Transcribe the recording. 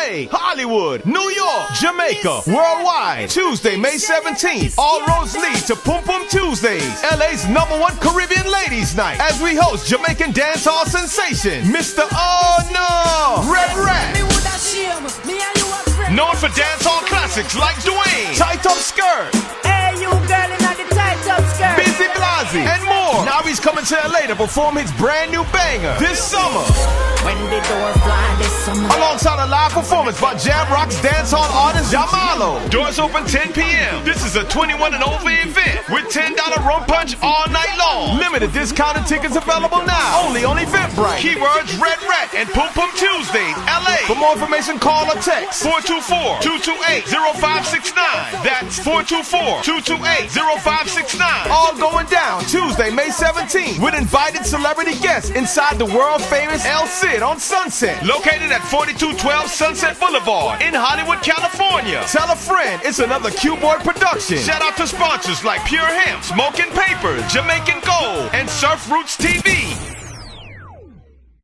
LA, Hollywood, New York, Jamaica, worldwide. Tuesday, May 17th. All roads lead to Pum Pum Tuesdays, LA's #1 Caribbean Ladies Night, as we host Jamaican dancehall sensation, Mr. Oh No, Red Rat. Known for dancehall classics like Dwayne, Tight Up Skirt, Hey, you girl in the tight up skirt. Busy Blasi, and more. Now he's coming to LA to perform his brand new banger this summer. When the door fly this summer. Alongside a live performance by Jam Rock's dancehall artist JAH MALO. Doors open 10 p.m. This is a 21 and over event with $10 rum punch all night long. Limited discounted tickets available now. Only on Eventbrite. Keywords Red Rat and Pum Pum Tuesdays, LA. For more information, call or text 424-228-0569. That's 424-228-0569. All going down Tuesday, May 17th with invited celebrity guests inside the world famous El Cid on Sunset, located at 4212 Sunset Boulevard in Hollywood, California. Tell a friend it's another Q-Boy production. Shout out to sponsors like Pure Hemp, Smoking Papers, Jamaican Gold, and Surf Roots TV.